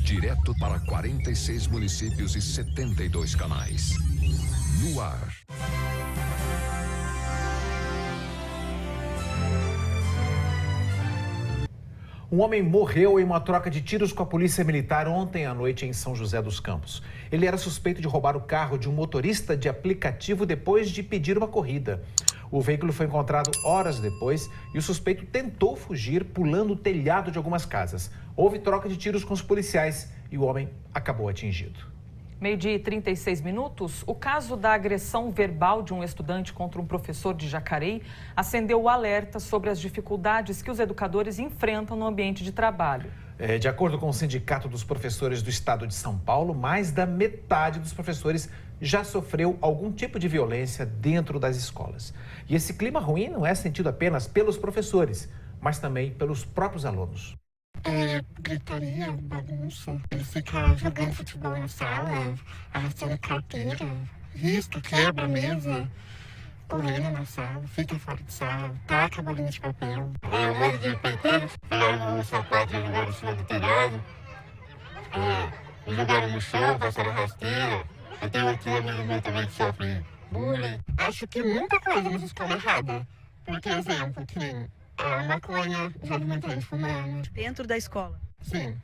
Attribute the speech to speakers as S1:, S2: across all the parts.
S1: Direto para 46 municípios e 72 canais. No ar.
S2: Um homem morreu em uma troca de tiros com a polícia militar ontem à noite em São José dos Campos. Ele era suspeito de roubar o carro de um motorista de aplicativo depois de pedir uma corrida. O veículo foi encontrado horas depois e o suspeito tentou fugir pulando o telhado de algumas casas. Houve troca de tiros com os policiais e o homem acabou atingido.
S3: 12h36, o caso da agressão verbal de um estudante contra um professor de Jacareí acendeu o alerta sobre as dificuldades que os educadores enfrentam no ambiente de trabalho.
S2: De acordo com o Sindicato dos Professores do Estado de São Paulo, mais da metade dos professores já sofreu algum tipo de violência dentro das escolas. E esse clima ruim não é sentido apenas pelos professores, mas também pelos próprios alunos.
S4: Gritaria, bagunça, ele fica jogando futebol na sala, arrastando carteira, risca, quebra a mesa, correndo na sala, fica fora de sala, taca a bolinha de papel.
S5: Veio um monte de peiteiros, pegaram o sapato e jogaram em cima do telhado, jogaram no chão, passaram rasteira. Eu tenho outro amigo meu também que sofre bullying.
S4: Acho que muita coisa nessa escola é errada, porque, exemplo, que nem a maconha, jovem mentalmente fumando.
S6: Dentro da escola?
S4: Sim.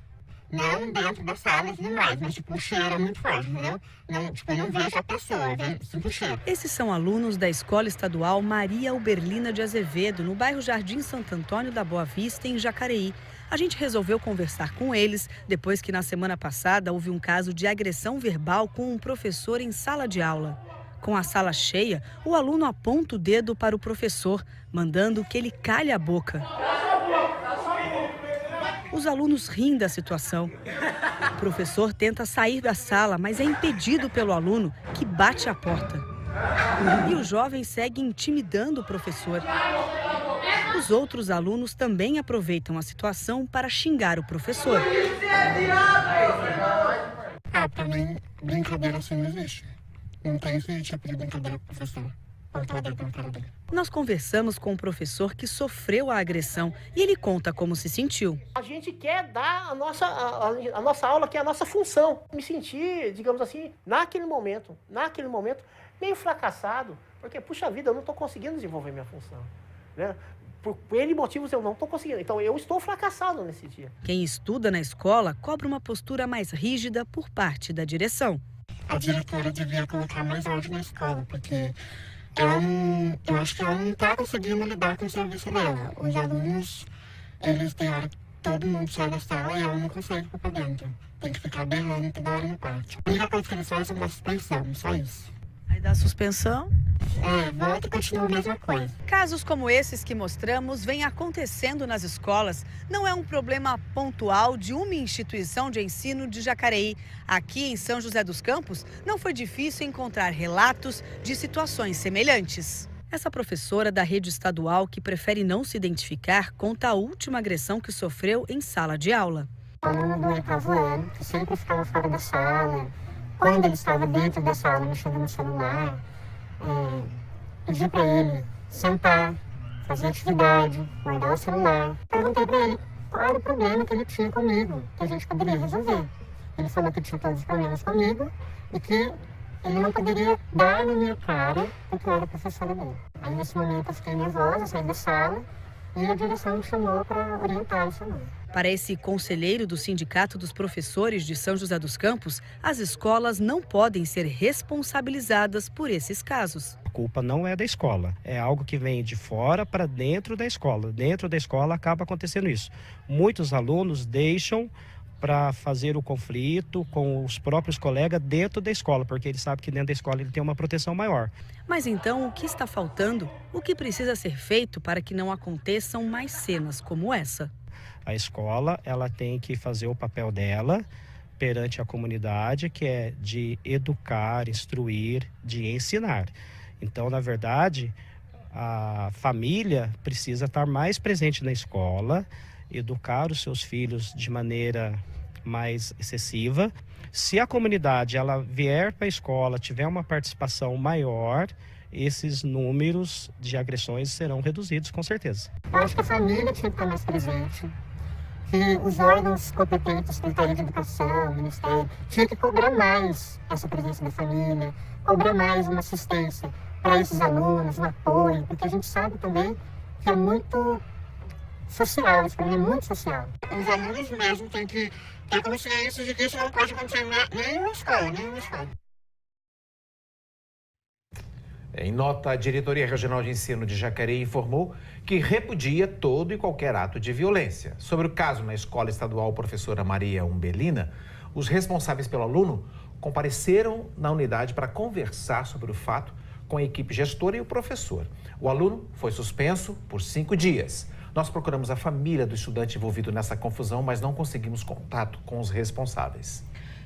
S4: Não dentro das salas e mais, mas tipo, o cheiro é muito forte, entendeu? Não vejo a pessoa, sinto o cheiro.
S6: Esses são alunos da Escola Estadual Maria Uberlina de Azevedo, no bairro Jardim Santo Antônio da Boa Vista, em Jacareí. A gente resolveu conversar com eles depois que na semana passada houve um caso de agressão verbal com um professor em sala de aula. Com a sala cheia, o aluno aponta o dedo para o professor, mandando que ele calhe a boca. Os alunos riem da situação. O professor tenta sair da sala, mas é impedido pelo aluno, que bate a porta. E o jovem segue intimidando o professor. Os outros alunos também aproveitam a situação para xingar o professor.
S4: Pra mim, brincadeira assim não existe. Não tem esse tipo de brincadeira com o professor.
S6: Nós conversamos com um professor que sofreu a agressão e ele conta como se sentiu.
S7: A gente quer dar a nossa aula, que é a nossa função. Me senti, digamos assim, naquele momento, meio fracassado, porque, puxa vida, eu não estou conseguindo desenvolver minha função, né? Por N motivos eu não estou conseguindo, então eu estou fracassado nesse dia.
S6: Quem estuda na escola cobra uma postura mais rígida por parte da direção.
S4: A diretora devia colocar mais ordem na escola, porque eu acho que ela não está conseguindo lidar com o serviço dela. Os alunos, eles têm hora que todo mundo sai da sala e ela não consegue ir para dentro. Tem que ficar berrando toda hora no pátio. A única coisa que eles fazem é uma suspensão, só isso.
S6: Aí dá suspensão?
S4: Volta e continua a mesma coisa.
S6: Casos como esses que mostramos vêm acontecendo nas escolas. Não é um problema pontual de uma instituição de ensino de Jacareí. Aqui em São José dos Campos, não foi difícil encontrar relatos de situações semelhantes. Essa professora da rede estadual, que prefere não se identificar, conta a última agressão que sofreu em sala de aula.
S4: O aluno do oitavo ano, que sempre ficava fora da sala, quando ele estava dentro da sala mexendo no celular, pedi para ele sentar, fazer atividade, guardar o celular. Perguntei para ele qual era o problema que ele tinha comigo, que a gente poderia resolver. Ele falou que tinha todos os problemas comigo e que ele não poderia dar na minha cara porque eu era professora dele. Aí nesse momento eu fiquei nervosa, saí da sala e a direção me chamou para orientar esse aluno.
S6: Para esse conselheiro do Sindicato dos Professores de São José dos Campos, as escolas não podem ser responsabilizadas por esses casos.
S8: A culpa não é da escola, é algo que vem de fora para dentro da escola. Dentro da escola acaba acontecendo isso. Muitos alunos deixam para fazer o conflito com os próprios colegas dentro da escola, porque ele sabe que dentro da escola ele tem uma proteção maior.
S6: Mas então, o que está faltando? O que precisa ser feito para que não aconteçam mais cenas como essa?
S8: A escola, ela tem que fazer o papel dela perante a comunidade, que é de educar, instruir, de ensinar. Então, na verdade, a família precisa estar mais presente na escola, educar os seus filhos de maneira mais excessiva. Se a comunidade ela vier para a escola, tiver uma participação maior, esses números de agressões serão reduzidos, com certeza.
S4: Eu acho que a família tinha que estar mais presente. que os órgãos competentes, Secretaria de Educação, Ministério, tinha que cobrar mais essa presença da família, cobrar mais uma assistência para esses alunos, um apoio, porque a gente sabe também que é muito social, esse problema é muito social.
S5: Os alunos mesmo têm que ter consciência de que isso não pode acontecer nem na escola, nem na escola.
S2: Em nota, a Diretoria Regional de Ensino de Jacareí informou que repudia todo e qualquer ato de violência. Sobre o caso na Escola Estadual Professora Maria Umbelina, os responsáveis pelo aluno compareceram na unidade para conversar sobre o fato com a equipe gestora e o professor. O aluno foi suspenso por 5 dias. Nós procuramos a família do estudante envolvido nessa confusão, mas não conseguimos contato com os responsáveis.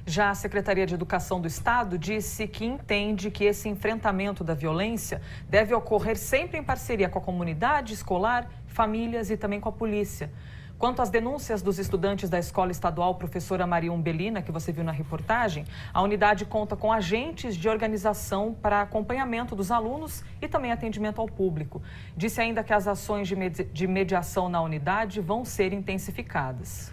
S3: Já a Secretaria de Educação do Estado disse que entende que esse enfrentamento da violência deve ocorrer sempre em parceria com a comunidade escolar, famílias e também com a polícia. Quanto às denúncias dos estudantes da Escola Estadual Professora Maria Umbelina, que você viu na reportagem, a unidade conta com agentes de organização para acompanhamento dos alunos e também atendimento ao público. Disse ainda que as ações de mediação na unidade vão ser intensificadas.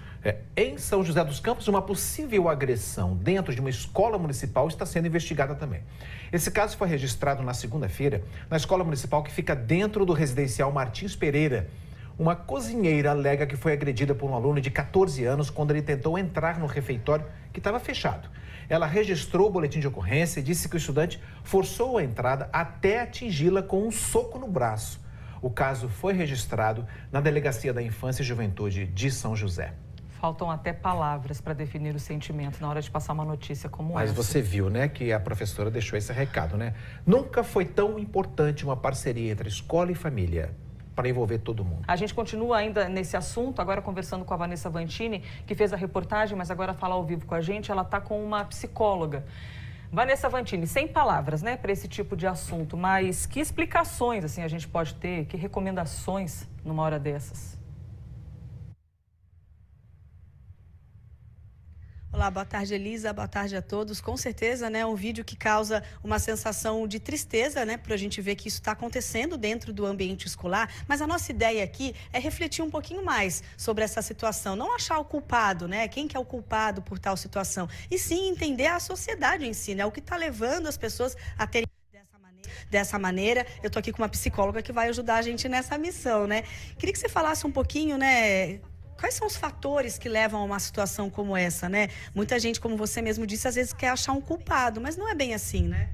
S2: Em São José dos Campos, uma possível agressão dentro de uma escola municipal está sendo investigada também. Esse caso foi registrado na segunda-feira na escola municipal que fica dentro do residencial Martins Pereira. Uma cozinheira alega que foi agredida por um aluno de 14 anos quando ele tentou entrar no refeitório que estava fechado. Ela registrou o boletim de ocorrência e disse que o estudante forçou a entrada até atingi-la com um soco no braço. O caso foi registrado na Delegacia da Infância e Juventude de São José.
S3: Faltam até palavras para definir os sentimentos na hora de passar uma notícia como
S2: Mas
S3: essa.
S2: você viu, né, que a professora deixou esse recado, né? Nunca foi tão importante uma parceria entre escola e família para envolver todo mundo.
S3: A gente continua ainda nesse assunto, agora conversando com a Vanessa Vantini, que fez a reportagem, mas agora fala ao vivo com a gente. Ela está com uma psicóloga. Vanessa Vantini, sem palavras, né, para esse tipo de assunto, mas que explicações assim a gente pode ter, que recomendações numa hora dessas?
S6: Olá, boa tarde, Elisa, boa tarde a todos. Com certeza, né, um vídeo que causa uma sensação de tristeza, né, para a gente ver que isso está acontecendo dentro do ambiente escolar, mas a nossa ideia aqui é refletir um pouquinho mais sobre essa situação, não achar o culpado, né, quem que é o culpado por tal situação, e sim entender a sociedade em si, né, o que está levando as pessoas a terem dessa maneira. Eu estou aqui com uma psicóloga que vai ajudar a gente nessa missão, né. Queria que você falasse um pouquinho, né, quais são os fatores que levam a uma situação como essa, né? Muita gente, como você mesmo disse, às vezes quer achar um culpado, mas não é bem assim, né?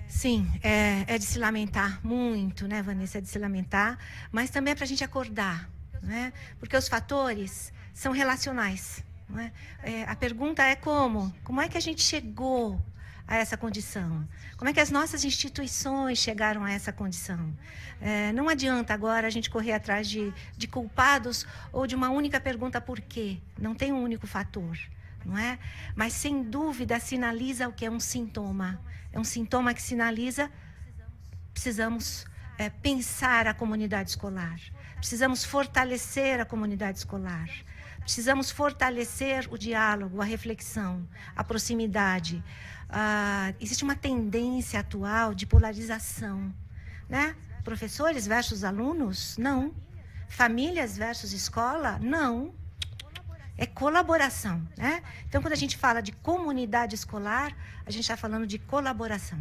S9: Sim, é de se lamentar muito, né, Vanessa? É de se lamentar, mas também é para a gente acordar, né? Porque os fatores são relacionais, não é? A pergunta é como? Como é que a gente chegou a essa condição? Como é que as nossas instituições chegaram a essa condição? Não adianta agora a gente correr atrás de culpados ou de uma única pergunta por quê. Não tem um único fator, não é? Mas, sem dúvida, sinaliza o que é um sintoma. É um sintoma que sinaliza, precisamos pensar a comunidade escolar. Precisamos fortalecer a comunidade escolar. Precisamos fortalecer o diálogo, a reflexão, a proximidade. Existe uma tendência atual de polarização, né? Professores versus alunos? Não. Famílias versus escola? Não. É colaboração, né? Então, quando a gente fala de comunidade escolar, a gente está falando de colaboração.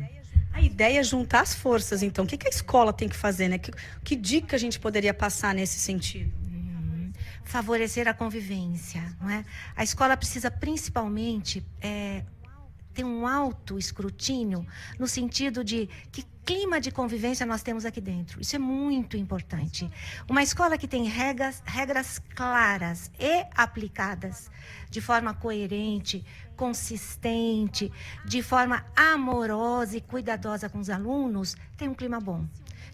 S6: A ideia é juntar as forças, então. O que a escola tem que fazer, né? Que dica a gente poderia passar nesse sentido?
S9: Favorecer a convivência, não é? A escola precisa principalmente ter um autoescrutínio no sentido de que clima de convivência nós temos aqui dentro. Isso é muito importante. Uma escola que tem regras claras e aplicadas de forma coerente, consistente, de forma amorosa e cuidadosa com os alunos, tem um clima bom.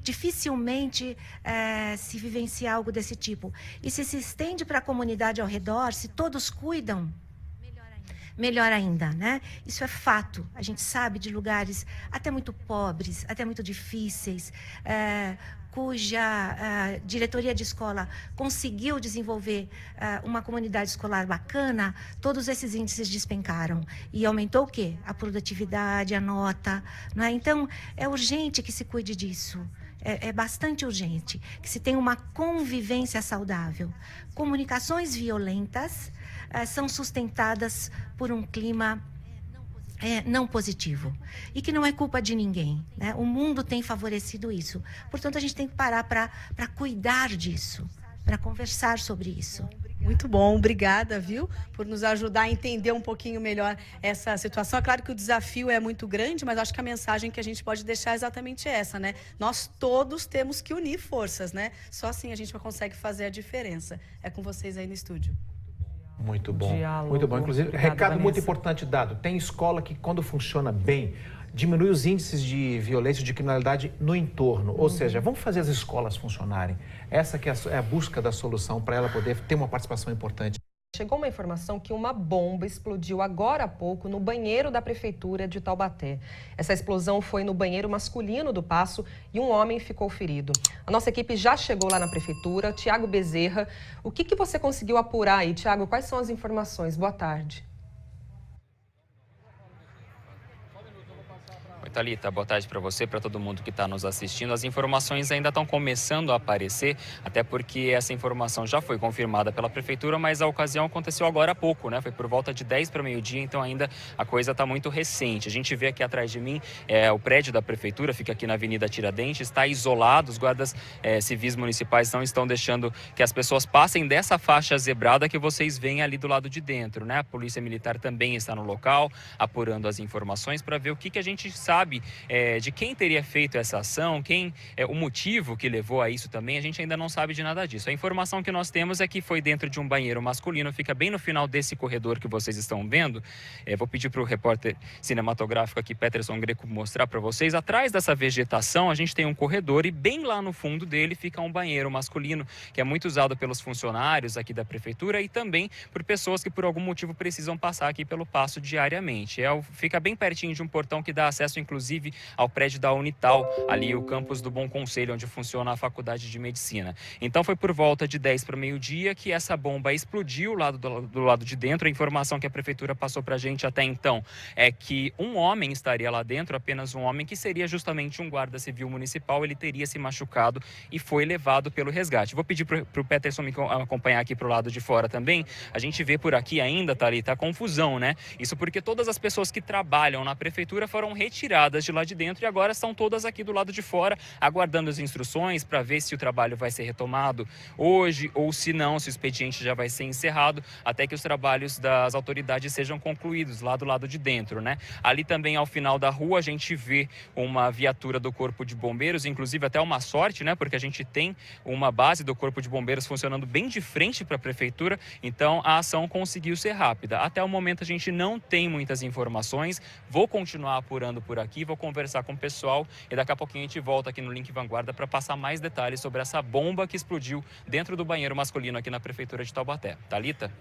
S9: Dificilmente se vivencia algo desse tipo. E se estende para a comunidade ao redor, se todos cuidam, melhor ainda, né? Isso é fato. A gente sabe de lugares até muito pobres, até muito difíceis, cuja diretoria de escola conseguiu desenvolver uma comunidade escolar bacana, todos esses índices despencaram. E aumentou o quê? A produtividade, a nota. Não é? Então, é urgente que se cuide disso. É bastante urgente que se tenha uma convivência saudável. Comunicações violentas são sustentadas por um clima não positivo e que não é culpa de ninguém, né? O mundo tem favorecido isso. Portanto, a gente tem que parar para cuidar disso, para conversar sobre isso.
S6: Muito bom, obrigada, viu, por nos ajudar a entender um pouquinho melhor essa situação. É claro que o desafio é muito grande, mas acho que a mensagem que a gente pode deixar é exatamente essa, né? Nós todos temos que unir forças, né? Só assim a gente consegue fazer a diferença. É com vocês aí no estúdio.
S2: Muito bom,
S3: Diálogo.
S2: muito bom. Inclusive,
S3: Obrigada,
S2: recado
S3: Vanessa.
S2: muito importante dado. Tem escola que, quando funciona bem, diminui os índices de violência e de criminalidade no entorno. Ou seja, vamos fazer as escolas funcionarem. Essa que é a busca da solução para ela poder ter uma participação importante.
S10: Chegou uma informação que uma bomba explodiu agora há pouco no banheiro da prefeitura de Taubaté. Essa explosão foi no banheiro masculino do Paço e um homem ficou ferido. A nossa equipe já chegou lá na prefeitura. Tiago Bezerra, o que você conseguiu apurar aí, Tiago? Quais são as informações? Boa tarde.
S11: Oi, Thalita, boa tarde para você, para todo mundo que está nos assistindo. As informações ainda estão começando a aparecer, até porque essa informação já foi confirmada pela prefeitura, mas a ocasião aconteceu agora há pouco, né? Foi por volta de 10 para meio-dia, então ainda a coisa está muito recente. A gente vê aqui atrás de mim o prédio da prefeitura, fica aqui na Avenida Tiradentes, está isolado, os guardas civis municipais não estão deixando que as pessoas passem dessa faixa zebrada que vocês veem ali do lado de dentro, né? A Polícia Militar também está no local, apurando as informações para ver o que a gente sabe de quem teria feito essa ação, o motivo que levou a isso também, a gente ainda não sabe de nada disso. A informação que nós temos é que foi dentro de um banheiro masculino, fica bem no final desse corredor que vocês estão vendo. Vou pedir para o repórter cinematográfico aqui, Peterson Greco, mostrar para vocês. Atrás dessa vegetação, a gente tem um corredor e bem lá no fundo dele fica um banheiro masculino, que é muito usado pelos funcionários aqui da prefeitura e também por pessoas que por algum motivo precisam passar aqui pelo Paço diariamente. Fica bem pertinho de um portão que dá acesso inclusive ao prédio da Unital, ali o campus do Bom Conselho, onde funciona a Faculdade de Medicina. Então foi por volta de 10 para meio-dia que essa bomba explodiu do lado de dentro. A informação que a prefeitura passou para a gente até então é que um homem estaria lá dentro, apenas um homem, que seria justamente um guarda civil municipal. Ele teria se machucado e foi levado pelo resgate. Vou pedir para o Peterson me acompanhar aqui para o lado de fora também. A gente vê por aqui ainda, Thalita, a confusão, né? Isso porque todas as pessoas que trabalham na prefeitura foram retiradas de lá de dentro e agora estão todas aqui do lado de fora, aguardando as instruções para ver se o trabalho vai ser retomado hoje ou se não, se o expediente já vai ser encerrado, até que os trabalhos das autoridades sejam concluídos lá do lado de dentro, né? Ali também, ao final da rua, a gente vê uma viatura do Corpo de Bombeiros, inclusive até uma sorte, né? Porque a gente tem uma base do Corpo de Bombeiros funcionando bem de frente para a prefeitura, então a ação conseguiu ser rápida. Até o momento a gente não tem muitas informações, vou continuar apurando por aqui, vou conversar com o pessoal e daqui a pouquinho a gente volta aqui no Link Vanguarda para passar mais detalhes sobre essa bomba que explodiu dentro do banheiro masculino aqui na prefeitura de Taubaté. Thalita?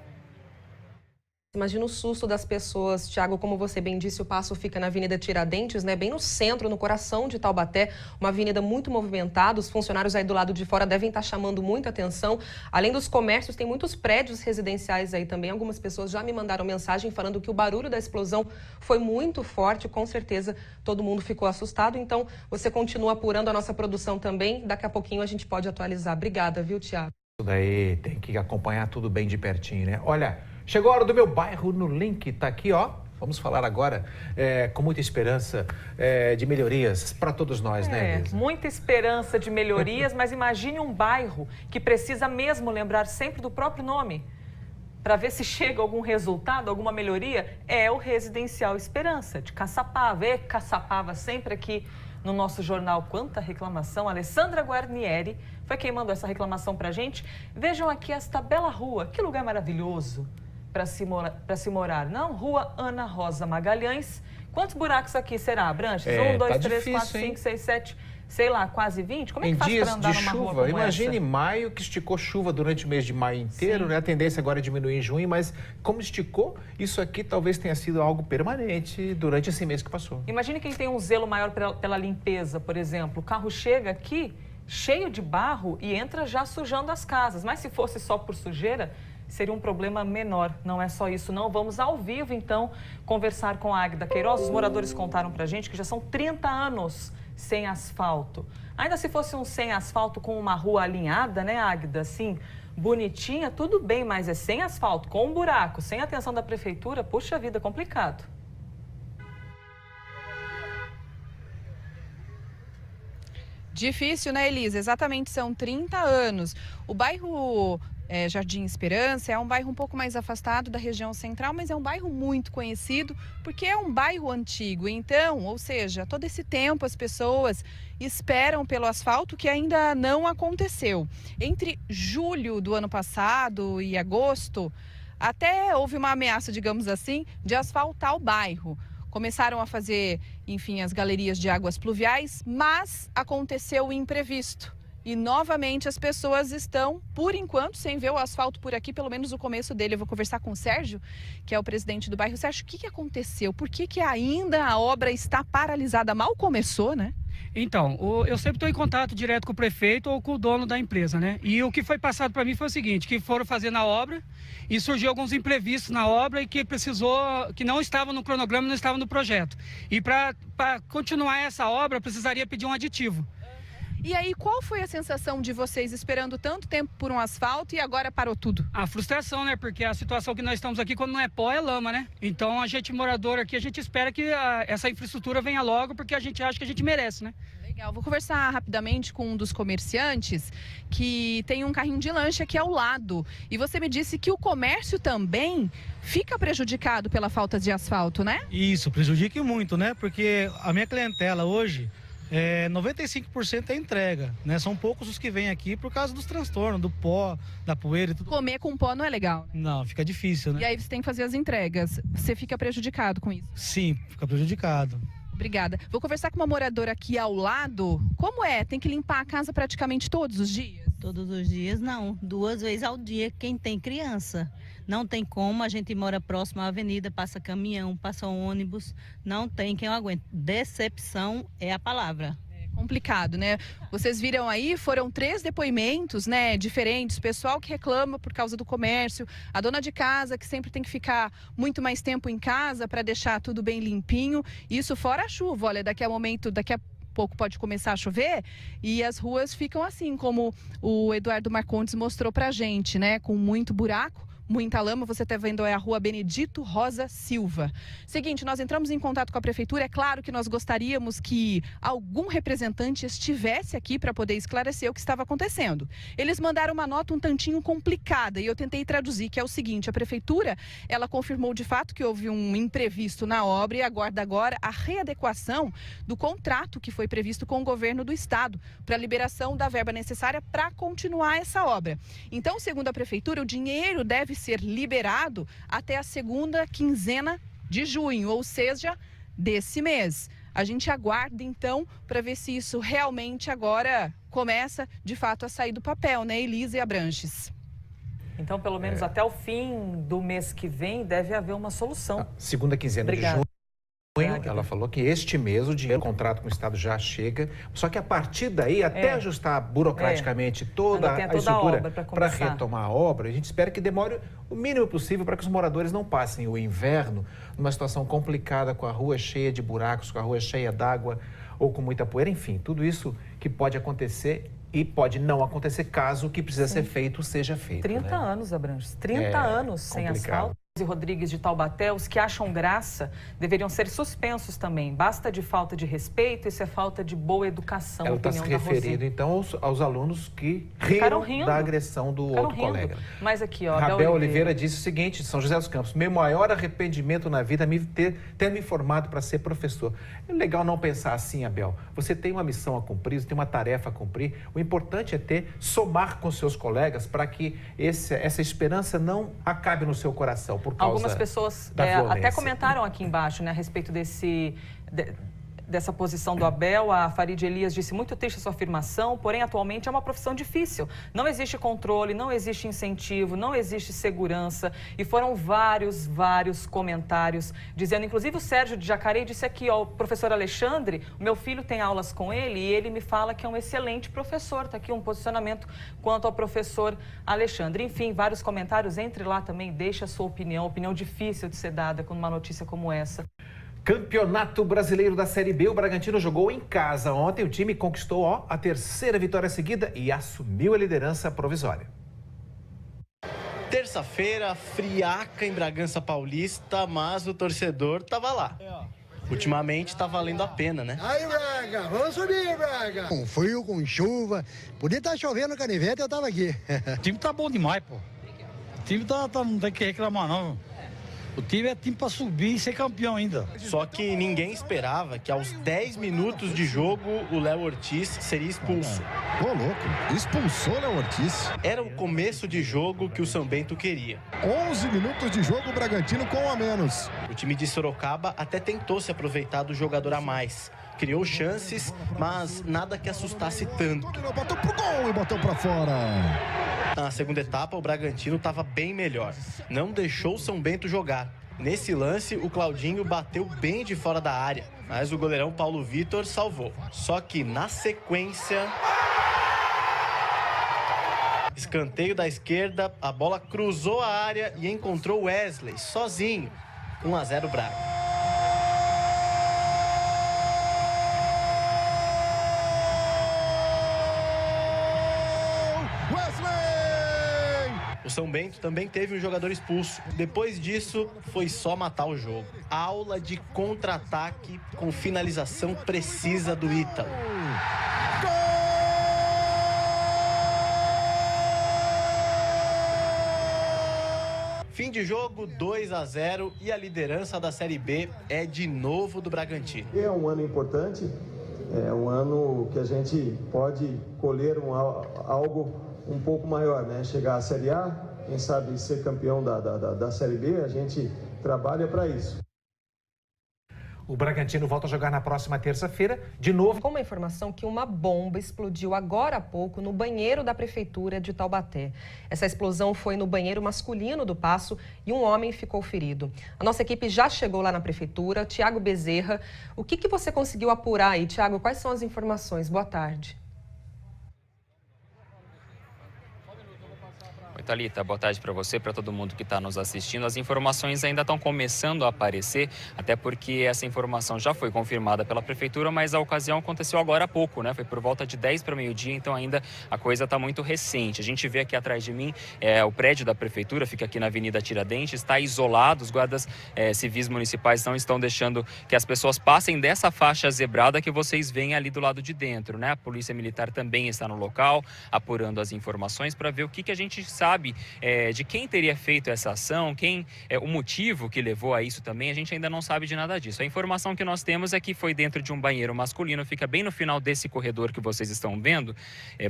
S10: Imagina o susto das pessoas, Tiago, como você bem disse, o Paço fica na Avenida Tiradentes, né, bem no centro, no coração de Taubaté, uma avenida muito movimentada. Os funcionários aí do lado de fora devem estar chamando muita atenção. Além dos comércios, tem muitos prédios residenciais aí também. Algumas pessoas já me mandaram mensagem falando que o barulho da explosão foi muito forte, com certeza todo mundo ficou assustado. Então, você continua apurando a nossa produção também, daqui a pouquinho a gente pode atualizar. Obrigada, viu, Tiago?
S2: Isso daí tem que acompanhar tudo bem de pertinho, né? Olha, chegou a hora do meu bairro no Link, tá aqui, ó. Vamos falar agora com muita esperança de melhorias para todos nós, né, Elisa?
S3: Muita esperança de melhorias, mas imagine um bairro que precisa mesmo lembrar sempre do próprio nome. Para ver se chega algum resultado, alguma melhoria, é o Residencial Esperança, de Caçapava. Caçapava sempre aqui no nosso jornal. Quanta reclamação. A Alessandra Guarnieri foi quem mandou essa reclamação para a gente. Vejam aqui esta bela rua, que lugar maravilhoso para se morar. Não, Rua Ana Rosa Magalhães. Quantos buracos aqui será, Branches? 1, 2, 3, 4, 5, 6, 7... sei lá, quase 20? Como é que faz para andar numa rua como
S2: imagine
S3: essa?
S2: maio, que esticou chuva durante o mês de maio inteiro, né? A tendência agora é diminuir em junho, mas como esticou, isso aqui talvez tenha sido algo permanente durante esse mês que passou.
S3: Imagine quem tem um zelo maior pela limpeza, por exemplo. O carro chega aqui, cheio de barro e entra já sujando as casas. Mas se fosse só por sujeira, seria um problema menor. Não é só isso, não. Vamos ao vivo, então, conversar com a Águida Queiroz. Os moradores contaram pra gente que já são 30 anos sem asfalto. Ainda se fosse um sem asfalto com uma rua alinhada, né, Águida, assim, bonitinha, tudo bem, mas é sem asfalto, com um buraco, sem atenção da prefeitura, puxa vida, complicado.
S12: Difícil, né, Elisa? Exatamente, são 30 anos. O bairro Jardim Esperança é um bairro um pouco mais afastado da região central, mas é um bairro muito conhecido porque é um bairro antigo. Então, ou seja, todo esse tempo as pessoas esperam pelo asfalto que ainda não aconteceu. Entre julho do ano passado e agosto, até houve uma ameaça, digamos assim, de asfaltar o bairro. Começaram a fazer, enfim, as galerias de águas pluviais, mas aconteceu o imprevisto. E novamente as pessoas estão, por enquanto, sem ver o asfalto por aqui, pelo menos o começo dele. Eu vou conversar com o Sérgio, que é o presidente do bairro. Sérgio, o que aconteceu? Por que ainda a obra está paralisada? Mal começou, né?
S13: Então, eu sempre estou em contato direto com o prefeito ou com o dono da empresa, né? E o que foi passado para mim foi o seguinte, que foram fazendo a obra e surgiu alguns imprevistos na obra e que que não estavam no cronograma, não estavam no projeto. E para continuar essa obra, precisaria pedir um aditivo.
S12: E aí, qual foi a sensação de vocês esperando tanto tempo por um asfalto e agora parou tudo?
S13: A frustração, né? Porque a situação que nós estamos aqui, quando não é pó, é lama, né? Então, a gente morador aqui, a gente espera que essa infraestrutura venha logo, porque a gente acha que a gente merece, né?
S12: Legal, vou conversar rapidamente com um dos comerciantes que tem um carrinho de lanche aqui ao lado. E você me disse que o comércio também fica prejudicado pela falta de asfalto, né?
S14: Isso, prejudica muito, né? Porque a minha clientela hoje... 95% é entrega, né? São poucos os que vêm aqui por causa dos transtornos, do pó, da poeira e tudo.
S12: Comer com pó não é legal, né?
S14: Não, fica difícil, né?
S12: E aí você tem que fazer as entregas. Você fica prejudicado com isso?
S14: Sim, fica prejudicado.
S12: Obrigada. Vou conversar com uma moradora aqui ao lado. Como é? Tem que limpar a casa praticamente todos os dias?
S15: Todos os dias não, 2 vezes ao dia quem tem criança. Não tem como, a gente mora próximo à avenida, passa caminhão, passa ônibus, não tem quem eu aguente. Decepção é a palavra.
S12: É complicado, né? Vocês viram aí, foram 3 depoimentos, né, diferentes, pessoal que reclama por causa do comércio, a dona de casa que sempre tem que ficar muito mais tempo em casa para deixar tudo bem limpinho, isso fora a chuva, olha, daqui a pouco pode começar a chover e as ruas ficam assim, como o Eduardo Marcondes mostrou pra gente, né, com muito buraco, muita lama. Você está vendo é a rua Benedito Rosa Silva. Seguinte, nós entramos em contato com a prefeitura. É claro que nós gostaríamos que algum representante estivesse aqui para poder esclarecer o que estava acontecendo. Eles mandaram uma nota um tantinho complicada e eu tentei traduzir, que é o seguinte: a prefeitura, ela confirmou de fato que houve um imprevisto na obra e aguarda agora a readequação do contrato que foi previsto com o governo do estado para a liberação da verba necessária para continuar essa obra. Então, segundo a prefeitura, o dinheiro deve ser liberado até a segunda quinzena de junho, ou seja, desse mês. A gente aguarda, então, para ver se isso realmente agora começa, de fato, a sair do papel, né, Elisa e Abranches?
S3: Então, pelo menos até o fim do mês que vem, deve haver uma solução.
S2: Segunda quinzena de junho. Ela falou que este mês o dinheiro, o contrato com o Estado já chega, só que a partir daí, até ajustar burocraticamente toda a estrutura para retomar a obra, a gente espera que demore o mínimo possível para que os moradores não passem o inverno numa situação complicada, com a rua cheia de buracos, com a rua cheia d'água ou com muita poeira, enfim, tudo isso que pode acontecer e pode não acontecer caso o que precisa ser feito seja feito.
S3: 30 anos, Abranches, 30 anos sem asfalto. E Rodrigues de Taubaté, os que acham graça deveriam ser suspensos também. Basta de falta de respeito, isso é falta de boa educação.
S2: Ela está se referindo, então, aos alunos que riram da agressão do outro colega.
S3: Mas aqui, ó,
S2: Abel Oliveira disse o seguinte: São José dos Campos, meu maior arrependimento na vida é ter me formado para ser professor. É legal não pensar assim, Abel. Você tem uma missão a cumprir, você tem uma tarefa a cumprir. O importante é somar com seus colegas para que essa esperança não acabe no seu coração.
S3: Algumas pessoas até comentaram aqui embaixo, né, a respeito dessa posição do Abel. A Farid Elias disse muito triste a sua afirmação, porém atualmente é uma profissão difícil. Não existe controle, não existe incentivo, não existe segurança. E foram vários comentários dizendo, inclusive o Sérgio de Jacareí disse aqui, ó, o professor Alexandre, o meu filho tem aulas com ele e ele me fala que é um excelente professor. Está aqui um posicionamento quanto ao professor Alexandre. Enfim, vários comentários, entre lá também, deixa a sua opinião difícil de ser dada com uma notícia como essa.
S2: Campeonato Brasileiro da Série B, o Bragantino jogou em casa. Ontem o time conquistou a terceira vitória seguida e assumiu a liderança provisória.
S16: Terça-feira, friaca em Bragança Paulista, mas o torcedor tava lá. Ultimamente tá valendo a pena, né?
S17: Aí, Braga, vamos subir, Braga! Com frio, com chuva, podia estar chovendo canivete, eu tava aqui.
S18: O time tá bom demais, pô. O time não tem que reclamar, não. O time é time para subir e ser campeão ainda.
S16: Só que ninguém esperava que aos 10 minutos de jogo o Léo Ortiz seria expulso.
S19: Ô, louco, expulsou o Léo Ortiz.
S16: Era o começo de jogo que o São Bento queria.
S19: 11 minutos de jogo, o Bragantino com um a menos.
S16: O time de Sorocaba até tentou se aproveitar do jogador a mais. Criou chances, mas nada que assustasse tanto.
S19: Botou pro gol e botou pra fora.
S16: Na segunda etapa, o Bragantino estava bem melhor. Não deixou o São Bento jogar. Nesse lance, o Claudinho bateu bem de fora da área, mas o goleirão Paulo Vitor salvou. Só que na sequência... escanteio da esquerda, a bola cruzou a área e encontrou Wesley sozinho. 1-0 Braga. O São Bento também teve um jogador expulso. Depois disso, foi só matar o jogo. Aula de contra-ataque com finalização precisa do Ítalo. Fim de jogo, 2-0 e a liderança da Série B é de novo do Bragantino.
S20: É um ano importante, é um ano que a gente pode colher algo um pouco maior, né? Chegar à Série A, quem sabe ser campeão da Série B, a gente trabalha para isso.
S2: O Bragantino volta a jogar na próxima terça-feira, de novo.
S10: Com uma informação que uma bomba explodiu agora há pouco no banheiro da prefeitura de Taubaté. Essa explosão foi no banheiro masculino do Paço e um homem ficou ferido. A nossa equipe já chegou lá na prefeitura. Tiago Bezerra, o que você conseguiu apurar aí? Tiago, quais são as informações? Boa tarde.
S11: Oi, Thalita, boa tarde para você, para todo mundo que está nos assistindo. As informações ainda estão começando a aparecer, até porque essa informação já foi confirmada pela Prefeitura, mas a ocasião aconteceu agora há pouco, né? Foi por volta de 10 para meio-dia, então ainda a coisa está muito recente. A gente vê aqui atrás de mim o prédio da Prefeitura, fica aqui na Avenida Tiradentes, está isolado, os guardas civis municipais não estão deixando que as pessoas passem dessa faixa zebrada que vocês veem ali do lado de dentro, né? A Polícia Militar também está no local, apurando as informações para ver o que a gente sabe de quem teria feito essa ação, o motivo que levou a isso também, a gente ainda não sabe de nada disso. A informação que nós temos é que foi dentro de um banheiro masculino, fica bem no final desse corredor que vocês estão vendo.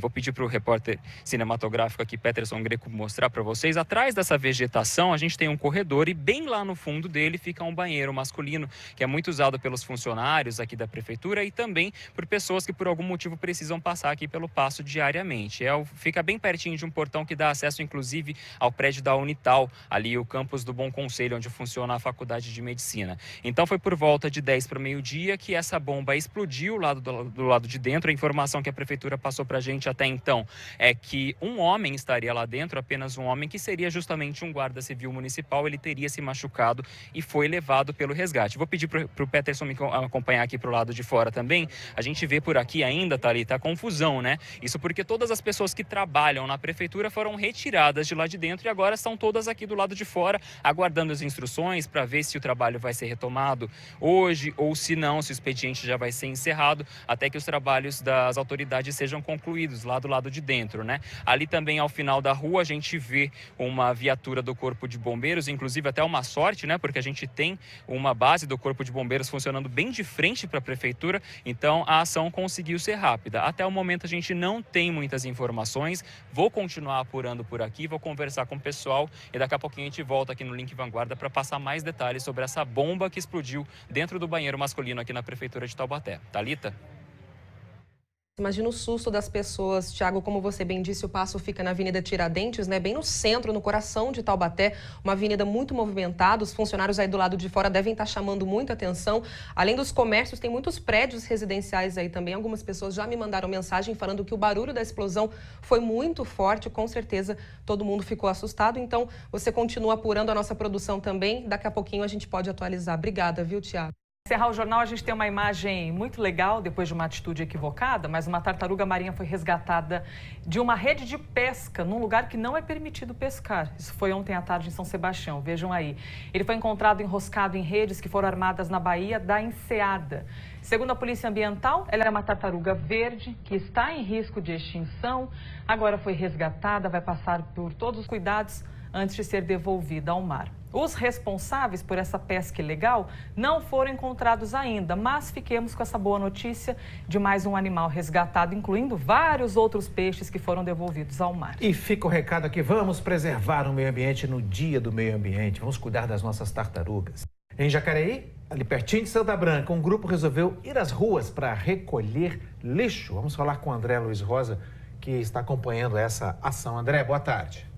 S11: Vou pedir para o repórter cinematográfico aqui, Peterson Greco, mostrar para vocês. Atrás dessa vegetação, a gente tem um corredor e bem lá no fundo dele fica um banheiro masculino, que é muito usado pelos funcionários aqui da Prefeitura e também por pessoas que por algum motivo precisam passar aqui pelo Paço diariamente. Fica bem pertinho de um portão que dá acesso inclusive ao prédio da Unital, ali o campus do Bom Conselho, onde funciona a Faculdade de Medicina. Então foi por volta de 10 para o meio-dia que essa bomba explodiu do lado de dentro. A informação que a Prefeitura passou para a gente até então é que um homem estaria lá dentro, apenas um homem, que seria justamente um guarda civil municipal. Ele teria se machucado e foi levado pelo resgate. Vou pedir para o Peterson me acompanhar aqui para o lado de fora também. A gente vê por aqui ainda, Thalita, a confusão, né? Isso porque todas as pessoas que trabalham na Prefeitura foram retiradas de lá de dentro e agora estão todas aqui do lado de fora, aguardando as instruções para ver se o trabalho vai ser retomado hoje ou se não, se o expediente já vai ser encerrado, até que os trabalhos das autoridades sejam concluídos lá do lado de dentro, né? Ali também ao final da rua a gente vê uma viatura do Corpo de Bombeiros, inclusive até uma sorte, né? Porque a gente tem uma base do Corpo de Bombeiros funcionando bem de frente para a Prefeitura, então a ação conseguiu ser rápida. Até o momento a gente não tem muitas informações, vou continuar apurando por aqui aqui, vou conversar com o pessoal e daqui a pouquinho a gente volta aqui no Link Vanguarda para passar mais detalhes sobre essa bomba que explodiu dentro do banheiro masculino aqui na Prefeitura de Taubaté. Thalita?
S10: Imagina o susto das pessoas, Thiago, como você bem disse, o passo fica na Avenida Tiradentes, né, bem no centro, no coração de Taubaté, uma avenida muito movimentada, os funcionários aí do lado de fora devem estar chamando muita atenção. Além dos comércios, tem muitos prédios residenciais aí também, algumas pessoas já me mandaram mensagem falando que o barulho da explosão foi muito forte, com certeza todo mundo ficou assustado, então você continua apurando a nossa produção também, daqui a pouquinho a gente pode atualizar. Obrigada, viu, Thiago?
S3: Encerrar o jornal, a gente tem uma imagem muito legal, depois de uma atitude equivocada, mas uma tartaruga marinha foi resgatada de uma rede de pesca, num lugar que não é permitido pescar. Isso foi ontem à tarde em São Sebastião, vejam aí. Ele foi encontrado enroscado em redes que foram armadas na Baía da Enseada. Segundo a Polícia Ambiental, ela é uma tartaruga verde que está em risco de extinção. Agora foi resgatada, vai passar por todos os cuidados antes de ser devolvida ao mar. Os responsáveis por essa pesca ilegal não foram encontrados ainda, mas fiquemos com essa boa notícia de mais um animal resgatado, incluindo vários outros peixes que foram devolvidos ao mar.
S2: E fica o recado aqui, vamos preservar o meio ambiente no Dia do Meio Ambiente, vamos cuidar das nossas tartarugas. Em Jacareí, ali pertinho de Santa Branca, um grupo resolveu ir às ruas para recolher lixo. Vamos falar com o André Luiz Rosa, que está acompanhando essa ação. André, boa tarde.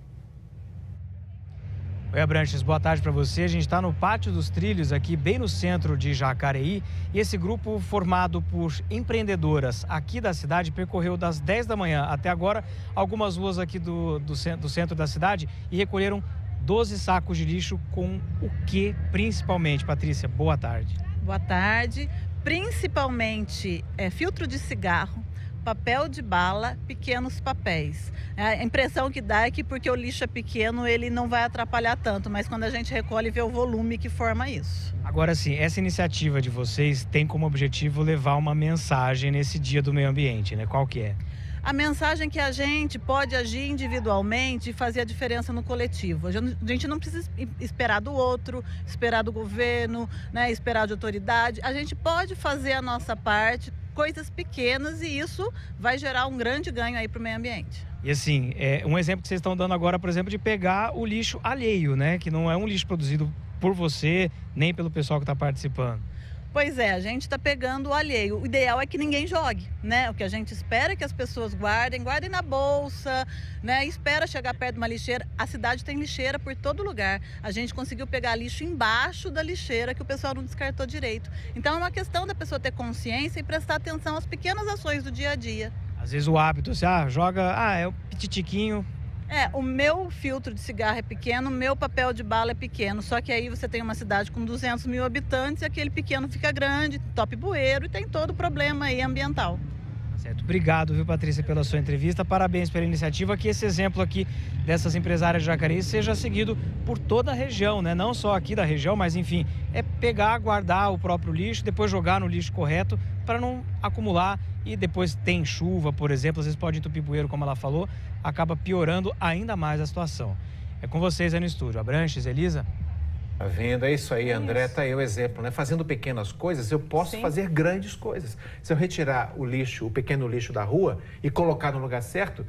S21: Oi, Abranches, boa tarde para você. A gente está no Pátio dos Trilhos, aqui bem no centro de Jacareí. E esse grupo, formado por empreendedoras aqui da cidade, percorreu das 10 da manhã até agora algumas ruas aqui do centro da cidade e recolheram 12 sacos de lixo com o que principalmente? Patrícia, boa tarde.
S22: Boa tarde. Principalmente filtro de cigarro, papel de bala, pequenos papéis. A impressão que dá é que porque o lixo é pequeno, ele não vai atrapalhar tanto, mas quando a gente recolhe, vê o volume que forma isso.
S21: Agora sim, essa iniciativa de vocês tem como objetivo levar uma mensagem nesse Dia do Meio Ambiente, né? Qual que é?
S22: A mensagem que a gente pode agir individualmente e fazer a diferença no coletivo. A gente não precisa esperar do outro, esperar do governo, né, esperar de autoridade. A gente pode fazer a nossa parte, coisas pequenas, e isso vai gerar um grande ganho aí para o meio ambiente.
S21: E assim, um exemplo que vocês estão dando agora, por exemplo, de pegar o lixo alheio, né? Que não é um lixo produzido por você, nem pelo pessoal que está participando.
S22: Pois é, a gente está pegando o alheio. O ideal é que ninguém jogue, né? O que a gente espera é que as pessoas guardem na bolsa, né? Espera chegar perto de uma lixeira. A cidade tem lixeira por todo lugar. A gente conseguiu pegar lixo embaixo da lixeira que o pessoal não descartou direito. Então é uma questão da pessoa ter consciência e prestar atenção às pequenas ações do dia a dia.
S21: Às vezes o hábito, assim, é o pititiquinho.
S22: O meu filtro de cigarro é pequeno, o meu papel de bala é pequeno, só que aí você tem uma cidade com 200 mil habitantes e aquele pequeno fica grande, top bueiro e tem todo o problema aí ambiental.
S21: Certo. Obrigado, viu, Patrícia, pela sua entrevista. Parabéns pela iniciativa, que esse exemplo aqui dessas empresárias de Jacareí seja seguido por toda a região, né? Não só aqui da região, mas enfim, é pegar, guardar o próprio lixo, depois jogar no lixo correto para não acumular e depois tem chuva, por exemplo, às vezes pode entupir bueiro, como ela falou, acaba piorando ainda mais a situação. É com vocês aí no estúdio. Abranches, Elisa?
S2: Tá vendo? É isso aí, André, tá aí o exemplo, né? Fazendo pequenas coisas, eu posso fazer grandes coisas. Se eu retirar o lixo, o pequeno lixo da rua e colocar no lugar certo,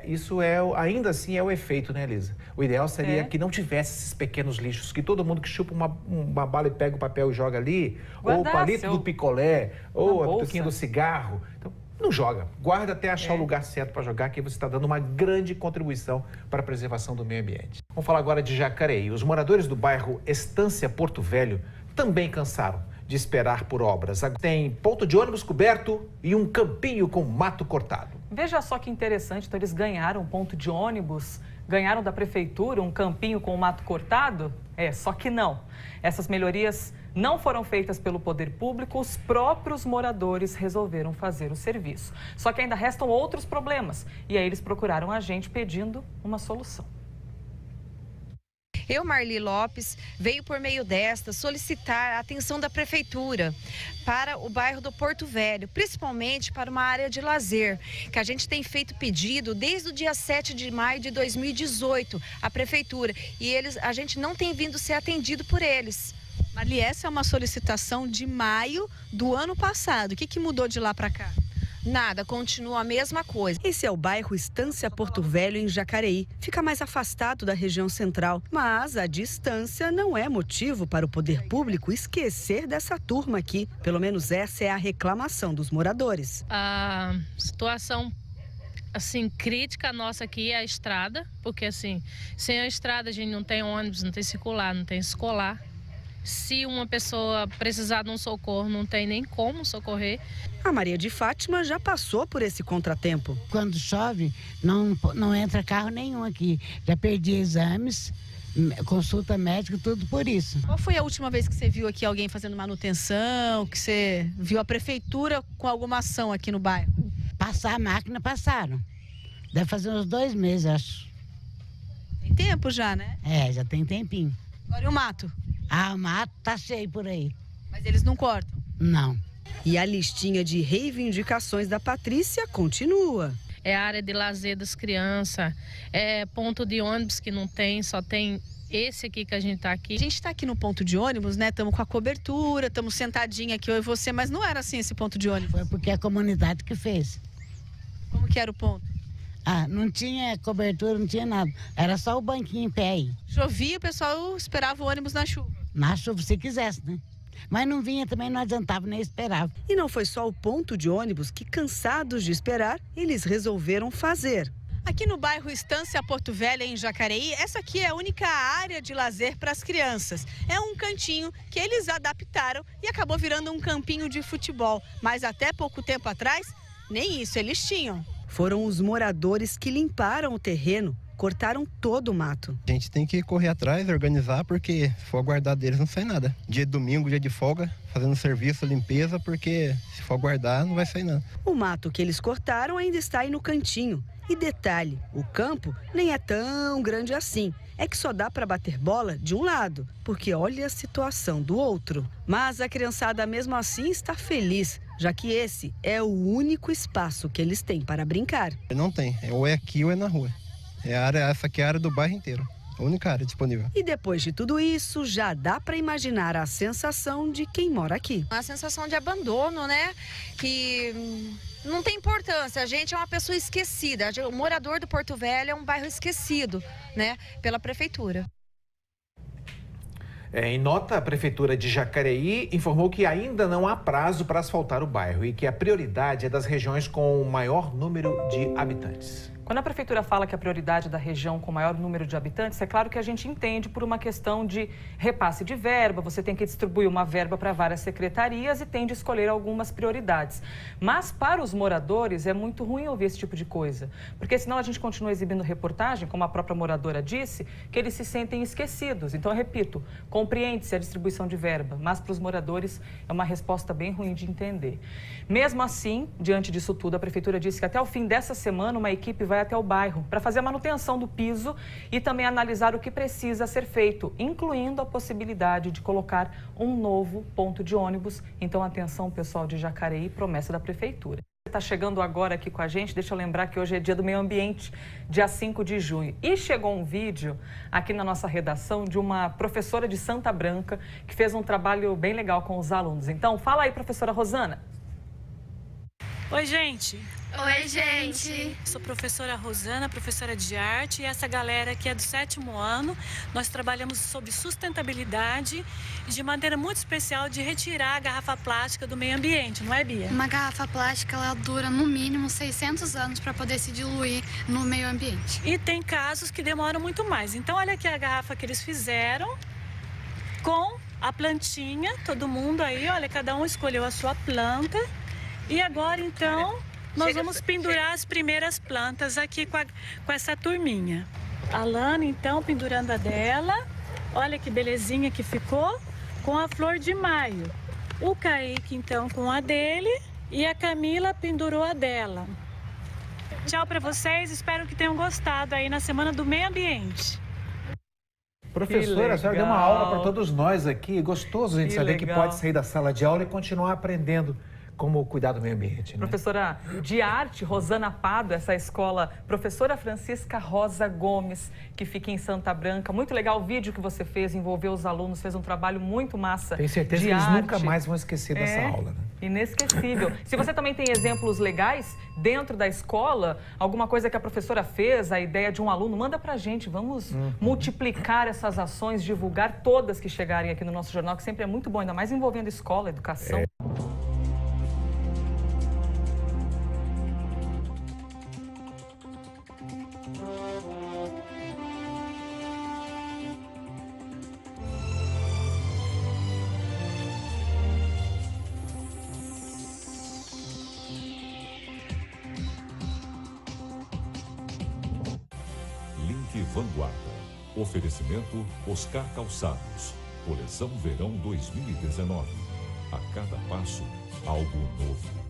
S2: isso ainda assim é o efeito, né, Elisa? O ideal seria que não tivesse esses pequenos lixos, que todo mundo que chupa uma bala e pega o papel e joga ali, ou o palito do picolé, ou a bituquinha do cigarro. Então, não joga. Guarda até achar o lugar certo para jogar, que você está dando uma grande contribuição para a preservação do meio ambiente. Vamos falar agora de Jacareí. Os moradores do bairro Estância Porto Velho também cansaram de esperar por obras. Tem ponto de ônibus coberto e um campinho com mato cortado.
S3: Veja só que interessante, então eles ganharam um ponto de ônibus, ganharam da prefeitura um campinho com mato cortado? Só que não. Essas melhorias não foram feitas pelo poder público, os próprios moradores resolveram fazer o serviço. Só que ainda restam outros problemas e aí eles procuraram a gente pedindo uma solução.
S23: Eu, Marli Lopes, veio por meio desta solicitar a atenção da prefeitura para o bairro do Porto Velho, principalmente para uma área de lazer, que a gente tem feito pedido desde o dia 7 de maio de 2018 à prefeitura e a gente não tem vindo ser atendido por eles.
S12: Marli, essa é uma solicitação de maio do ano passado. O que mudou de lá para cá?
S23: Nada, continua a mesma coisa.
S6: Esse é o bairro Estância Porto Velho, em Jacareí. Fica mais afastado da região central, mas a distância não é motivo para o poder público esquecer dessa turma aqui. Pelo menos essa é a reclamação dos moradores.
S1: A situação assim crítica nossa aqui é a estrada, porque assim, sem a estrada a gente não tem ônibus, não tem circular, não tem escolar. Se uma pessoa precisar de um socorro, não tem nem como socorrer.
S6: A Maria de Fátima já passou por esse contratempo.
S7: Quando chove, não entra carro nenhum aqui. Já perdi exames, consulta médica, tudo por isso.
S22: Qual foi a última vez que você viu aqui alguém fazendo manutenção, que você viu a prefeitura com alguma ação aqui no bairro?
S7: Passar a máquina, passaram. Deve fazer uns 2 meses, acho.
S22: Tem tempo já, né?
S7: É, já tem tempinho.
S22: Agora e o mato?
S7: Ah, o mato tá cheio por aí.
S22: Mas eles não cortam?
S7: Não.
S6: E a listinha de reivindicações da Patrícia continua.
S1: É a área de lazer das crianças, é ponto de ônibus que não tem, só tem esse aqui que a gente tá aqui.
S22: A gente tá aqui no ponto de ônibus, né? Estamos com a cobertura, estamos sentadinha aqui, eu e você, mas não era assim esse ponto de ônibus.
S7: Foi porque a comunidade que fez.
S22: Como que era o ponto?
S7: Ah, não tinha cobertura, não tinha nada. Era só o banquinho em pé aí.
S22: Chovia, o pessoal esperava o ônibus na chuva.
S7: Na chuva, se quisesse, né? Mas não vinha também, não adiantava, nem esperava.
S6: E não foi só o ponto de ônibus que, cansados de esperar, eles resolveram fazer.
S22: Aqui no bairro Estância Porto Velho, em Jacareí, essa aqui é a única área de lazer para as crianças. É um cantinho que eles adaptaram e acabou virando um campinho de futebol. Mas até pouco tempo atrás, nem isso eles tinham.
S6: Foram os moradores que limparam o terreno, cortaram todo o mato.
S8: A gente tem que correr atrás, organizar, porque se for aguardar deles não sai nada. Dia de domingo, dia de folga, fazendo serviço, limpeza, porque se for aguardar não vai sair nada.
S6: O mato que eles cortaram ainda está aí no cantinho. E detalhe, o campo nem é tão grande assim. É que só dá para bater bola de um lado, porque olha a situação do outro. Mas a criançada mesmo assim está feliz, já que esse é o único espaço que eles têm para brincar.
S8: Não tem, ou é aqui ou é na rua. Essa aqui é a área do bairro inteiro, a única área disponível.
S6: E depois de tudo isso, já dá para imaginar a sensação de quem mora aqui.
S23: A sensação de abandono, né? Que não tem importância, a gente é uma pessoa esquecida. O morador do Porto Velho é um bairro esquecido, né? Pela prefeitura.
S2: Em nota, a Prefeitura de Jacareí informou que ainda não há prazo para asfaltar o bairro e que a prioridade é das regiões com o maior número de habitantes.
S3: Quando a Prefeitura fala que a prioridade da região com maior número de habitantes, é claro que a gente entende por uma questão de repasse de verba, você tem que distribuir uma verba para várias secretarias e tem de escolher algumas prioridades. Mas para os moradores é muito ruim ouvir esse tipo de coisa, porque senão a gente continua exibindo reportagem, como a própria moradora disse, que eles se sentem esquecidos. Então, eu repito, compreende-se a distribuição de verba, mas para os moradores é uma resposta bem ruim de entender. Mesmo assim, diante disso tudo, a Prefeitura disse que até o fim dessa semana uma equipe vai até o bairro para fazer a manutenção do piso e também analisar o que precisa ser feito, incluindo a possibilidade de colocar um novo ponto de ônibus. Então, atenção, pessoal de Jacareí, promessa da Prefeitura. Você está chegando agora aqui com a gente, deixa eu lembrar que hoje é dia do meio ambiente, dia 5 de junho. E chegou um vídeo aqui na nossa redação de uma professora de Santa Branca que fez um trabalho bem legal com os alunos. Então, fala aí, professora Rosana.
S24: Oi, gente.
S25: Oi, gente.
S24: Sou professora Rosana, professora de arte, e essa galera aqui é do 7º ano. Nós trabalhamos sobre sustentabilidade e de maneira muito especial de retirar a garrafa plástica do meio ambiente, não é, Bia?
S25: Uma garrafa plástica, ela dura no mínimo 600 anos para poder se diluir no meio ambiente.
S24: E tem casos que demoram muito mais. Então, olha aqui a garrafa que eles fizeram com a plantinha, todo mundo aí, olha, cada um escolheu a sua planta. E agora, então, nós vamos pendurar as primeiras plantas aqui com essa turminha. A Lana, então, pendurando a dela. Olha que belezinha que ficou com a flor de maio. O Kaique, então, com a dele. E a Camila pendurou a dela. Tchau para vocês. Espero que tenham gostado aí na Semana do Meio Ambiente.
S2: Professora, a senhora deu uma aula para todos nós aqui. Gostoso a gente saber que pode sair da sala de aula e continuar aprendendo como cuidar do meio ambiente, né?
S3: Professora de arte, Rosana Pado, essa escola, professora Francisca Rosa Gomes, que fica em Santa Branca. Muito legal o vídeo que você fez, envolveu os alunos, fez um trabalho muito massa.
S2: Tenho certeza que eles nunca mais vão esquecer dessa aula, né?
S3: Inesquecível. Se você também tem exemplos legais dentro da escola, alguma coisa que a professora fez, a ideia de um aluno, manda pra gente. Vamos multiplicar essas ações, divulgar todas que chegarem aqui no nosso jornal, que sempre é muito bom, ainda mais envolvendo escola, educação.
S4: Vanguarda. Oferecimento Oscar Calçados. Coleção Verão 2019. A cada passo, algo novo.